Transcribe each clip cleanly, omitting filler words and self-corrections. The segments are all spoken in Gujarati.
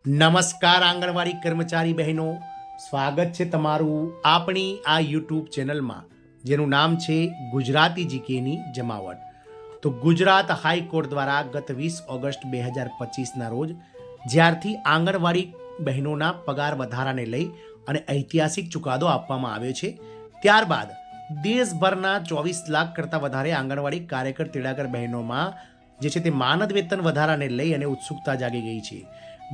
નમસ્કાર આંગણવાડી કર્મચારી બહેનો, સ્વાગત છે તમારું આપણી આ યુટ્યુબ ચેનલમાં જેનું નામ છે ગુજરાતી જીકેની જમાવટ. તો ગુજરાત હાઈકોર્ટ દ્વારા ગત 20 ઓગસ્ટ 2025ના રોજ જ્યારથી આંગણવાડી બહેનોના પગાર વધારાને લઈ અને ઐતિહાસિક ચુકાદો આપવામાં આવ્યો છે, ત્યારબાદ દેશભરના 24 લાખ કરતાં વધારે આંગણવાડી કાર્યકર તેડાગર બહેનોમાં જે છે તે માનદ વેતન વધારાને લઈ અને ઉત્સુકતા જાગી ગઈ છે.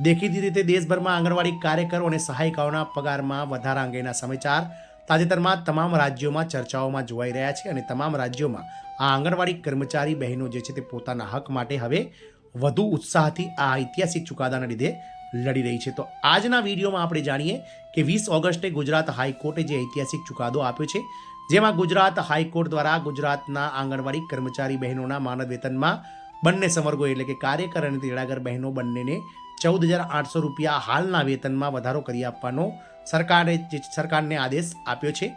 દેખીતી રીતે દેશભરમાં આંગણવાડી કાર્યકરો અને સહાયિકાઓના પગારમાં વધારા અંગેના સમાચાર તાજેતરમાં તમામ રાજ્યોમાં ચર્ચાઓમાં જોવાઈ રહ્યા છે અને તમામ રાજ્યોમાં આ આંગણવાડી કર્મચારી બહેનો જે છે તે પોતાના હક માટે હવે વધુ ઉત્સાહથી આ ઐતિહાસિક ચુકાદાના લીધે લડી રહી છે. તો આજના વિડીયોમાં આપણે જાણીએ કે 20 ઓગસ્ટે ગુજરાત હાઈકોર્ટે જે ઐતિહાસિક ચુકાદો આપ્યો છે, જેમાં ગુજરાત હાઈકોર્ટ દ્વારા ગુજરાતના આંગણવાડી કર્મચારી બહેનોના માનદ વેતનમાં બંને સંવર્ગો એટલે કે કાર્યકર અને તેડાગર બહેનો બંનેને 14,800 રૂપિયા હાલના વેતનમાં વધારો કરી આપવાનો સરકારને આદેશ આપ્યો છે.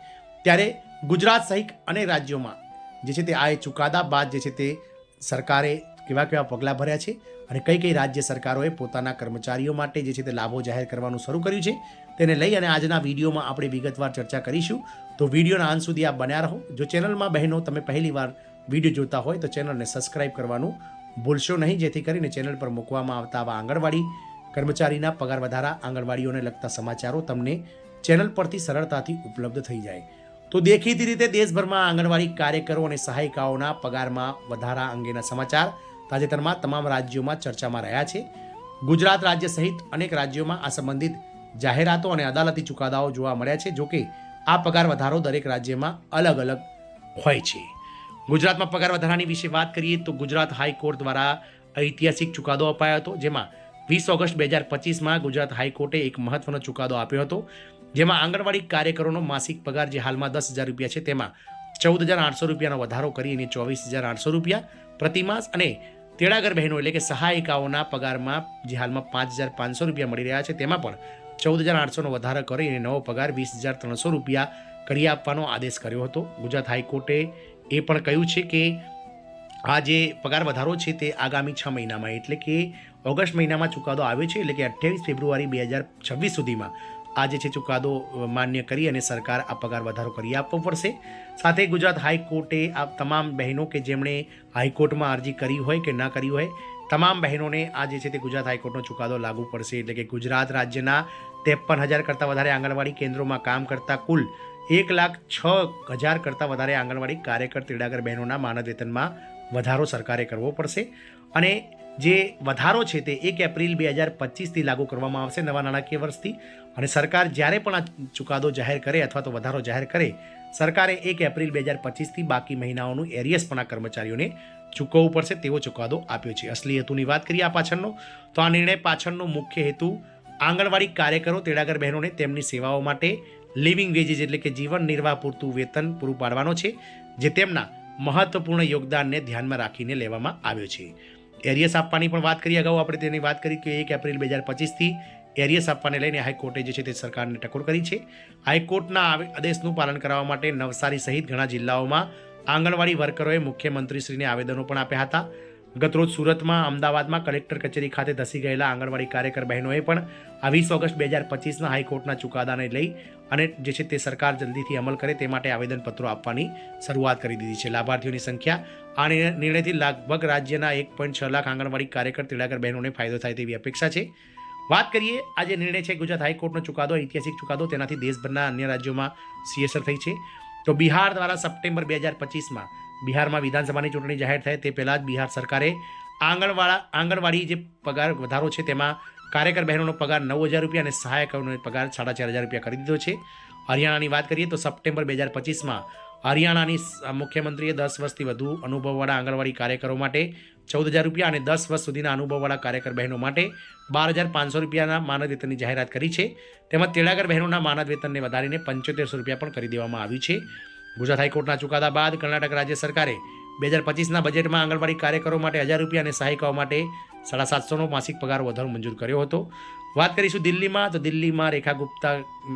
ત્યારે ગુજરાત સહિત અનેક રાજ્યોમાં જે છે તે આ ચુકાદા બાદ જે છે તે સરકારે કેવા પગલાં ભર્યા છે અને કઈ રાજ્ય સરકારોએ પોતાના કર્મચારીઓ માટે જે છે તે લાભો જાહેર કરવાનું શરૂ કર્યું છે, તેને લઈ અને આજના વિડીયોમાં આપણે વિગતવાર ચર્ચા કરીશું. તો વિડીયોના અંત સુધી આપ બન્યા રહો. જો ચેનલમાં બહેનો તમે પહેલીવાર વિડીયો જોતા હોય તો ચેનલને સબસ્ક્રાઇબ કરવાનું ભૂલશો નહીં, જેથી કરીને ચેનલ પર મૂકવામાં આવતા આવા આંગણવાડી કર્મચારીના પગાર વધારા, આંગણવાડીઓને લગતા સમાચારો તમને ચેનલ પરથી સરળતાથી ઉપલબ્ધ થઈ જાય. તો દેખીતી રીતે દેશભરમાં આંગણવાડી કાર્યકરો અને સહાયિકાઓના પગારમાં વધારા અંગેના સમાચાર તાજેતરમાં તમામ રાજ્યોમાં ચર્ચામાં રહ્યા છે. ગુજરાત રાજ્ય સહિત અનેક રાજ્યોમાં આ સંબંધિત જાહેરાતો અને અદાલતી ચુકાદાઓ જોવા મળ્યા છે. જોકે આ પગાર વધારો દરેક રાજ્યમાં અલગ અલગ હોય છે. ગુજરાતમાં પગાર વધારાની વિશે વાત કરીએ તો ગુજરાત હાઈકોર્ટ દ્વારા ઐતિહાસિક ચુકાદો અપાયો હતો, જેમાં 20 ઓગસ્ટ 2025માં ગુજરાત હાઈકોર્ટે એક મહત્વનો ચુકાદો આપ્યો હતો, જેમાં આંગણવાડી કાર્યકરોનો માસિક પગાર જે હાલમાં 10,000 રૂપિયા છે તેમાં 14,800 રૂપિયાનો વધારો કરીને 24,800 રૂપિયા પ્રતિમાસ અને તેડાગર બહેનો એટલે કે સહાયિકાઓના પગારમાં જે હાલમાં 5,500 રૂપિયા મળી રહ્યા છે તેમાં પણ 14,800નો વધારો કરીને નવો પગાર 20,300 રૂપિયા કરી આપવાનો આદેશ કર્યો હતો. ગુજરાત હાઈકોર્ટે એ પણ કહ્યું છે કે આ જે પગાર વધારો છે તે આગામી 6 મહિનામાં એટલે કે ઓગસ્ટ મહિનામાં ચુકાદો આવ્યો છે, એટલે કે 28 ફેબ્રુઆરી 2026 સુધીમાં આ જે છે ચુકાદો માન્ય કરી અને સરકાર આ પગાર વધારો કરી આપવો પડશે. સાથે ગુજરાત હાઈકોર્ટે આ તમામ બહેનો કે જેમણે હાઈકોર્ટમાં અરજી કરી હોય કે ન કરી હોય તમામ બહેનોને આ જે છે તે ગુજરાત હાઈકોર્ટનો ચુકાદો લાગુ પડશે. એટલે કે ગુજરાત રાજ્યના 53,000 કરતાં વધારે આંગણવાડી કેન્દ્રોમાં કામ કરતા કુલ 1,06,000 કરતાં વધારે આંગણવાડી કાર્યકર તેડાગર બહેનોના માનદ વેતનમાં વધારો સરકારે કરવો પડશે. અને જે વધારો છે તે 1 એપ્રિલ 2025થી લાગુ કરવામાં આવશે, નવા નાણાકીય વર્ષથી. અને સરકાર જ્યારે પણ આ ચુકાદો જાહેર કરે અથવા તો વધારો જાહેર કરે, સરકારે 1 એપ્રિલ 2025થી બાકી મહિનાઓનું એરિયસ પણ આ કર્મચારીઓને ચૂકવવું પડશે તેવો ચુકાદો આપ્યો છે. અસલી હેતુની વાત કરીએ આ પાછળનો, તો આ નિર્ણય પાછળનો મુખ્ય હેતુ આંગણવાડી કાર્યકરો તેડાગર બહેનોને તેમની સેવાઓ માટે લિવિંગ વેજીસ એટલે કે જીવન નિર્વાહ પૂરતું વેતન પૂરું પાડવાનો છે, જે તેમના મહત્વપૂર્ણ યોગદાનને ધ્યાનમાં રાખીને લેવામાં આવ્યો છે. એરિયસ આપવાની પણ વાત કરી, અગાઉ આપણે તેની વાત કરી કે 1 એપ્રિલ 2025થી એરિયસ આપવાને લઈને હાઈકોર્ટે જે છે તે સરકારને ટકોર કરી છે. હાઈકોર્ટના આદેશનું પાલન કરવા માટે નવસારી સહિત ઘણા જિલ્લાઓમાં આંગણવાડી વર્કરોએ મુખ્યમંત્રીશ્રીને આવેદનો પણ આપ્યા હતા. ગતરોજ સુરતમાં, અમદાવાદમાં કલેક્ટર કચેરી ખાતે ધસી ગયેલા આંગણવાડી કાર્યકર બહેનોએ પણ આ 20 ઓગસ્ટ 2025ના હાઈકોર્ટના ચુકાદાને લઈ અને જે છે તે સરકાર જલ્દીથી અમલ કરે તે માટે આવેદનપત્રો આપવાની શરૂઆત કરી દીધી છે. લાભાર્થીઓની સંખ્યા આ નિર્ણયથી લગભગ રાજ્યના 1.6 લાખ આંગણવાડી કાર્યકર તેડાગર બહેનોને ફાયદો થાય તેવી અપેક્ષા છે. વાત કરીએ આ જે નિર્ણય છે ગુજરાત હાઈકોર્ટનો ચુકાદો, ઐતિહાસિક ચુકાદો, તેનાથી દેશભરના અન્ય રાજ્યોમાં અસર થઈ છે. તો બિહાર દ્વારા સપ્ટેમ્બર 2025માં બિહારમાં વિધાનસભાની ચૂંટણી જાહેર થાય તે પહેલાં જ બિહાર સરકારે આંગણવાડી જે પગાર વધારો છે તેમાં કાર્યકર બહેનોનો પગાર 9,000 રૂપિયા અને સહાયકોનો પગાર 4,500 રૂપિયા કરી દીધો છે. હરિયાણાની વાત કરીએ તો સપ્ટેમ્બર 2025માં હરિયાણાની મુખ્યમંત્રીએ 10 વર્ષથી વધુ અનુભવવાળા આંગણવાડી કાર્યકરો માટે 14,000 રૂપિયા અને 10 વર્ષ સુધીના અનુભવવાળા કાર્યકર બહેનો માટે 12,500 રૂપિયાના માનદ વેતનની જાહેરાત કરી છે. તેમજ તેડાગર બહેનોના માનદ વેતનને વધારીને 7,500 રૂપિયા પણ કરી દેવામાં આવ્યું છે. ગુજરાત હાઈકોર્ટના ચુકાદા બાદ કર્ણાટક રાજ્ય સરકારે 2025ના બજેટમાં આંગણવાડી કાર્યકરો માટે 1,000 રૂપિયા અને સહાયિકાઓ માટે 750નો માસિક પગાર વધારો મંજૂર કર્યો હતો. વાત કરીશું દિલ્હીમાં, તો દિલ્હીમાં રેખા ગુપ્તા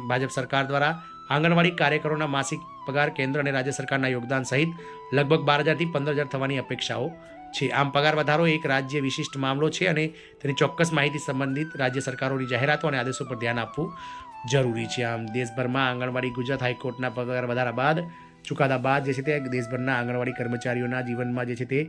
ભાજપ સરકાર દ્વારા આંગણવાડી કાર્યકરોના માસિક પગાર કેન્દ્ર અને રાજ્ય સરકારના યોગદાન સહિત લગભગ 12,000થી 15,000 થવાની અપેક્ષાઓ છે. આમ પગાર વધારો એક રાજ્ય વિશિષ્ટ મામલો છે અને તેની ચોક્કસ માહિતી સંબંધિત રાજ્ય સરકારોની જાહેરાતો અને આદેશો પર ધ્યાન આપવું જરૂરી છે. આમ દેશભરમાં આંગણવાડી ગુજરાત હાઈકોર્ટના પગાર વધારા બાદ ચુકાદા બાદ જે છે તે દેશભરના આંગણવાડી કર્મચારીઓના જીવનમાં જે છે તે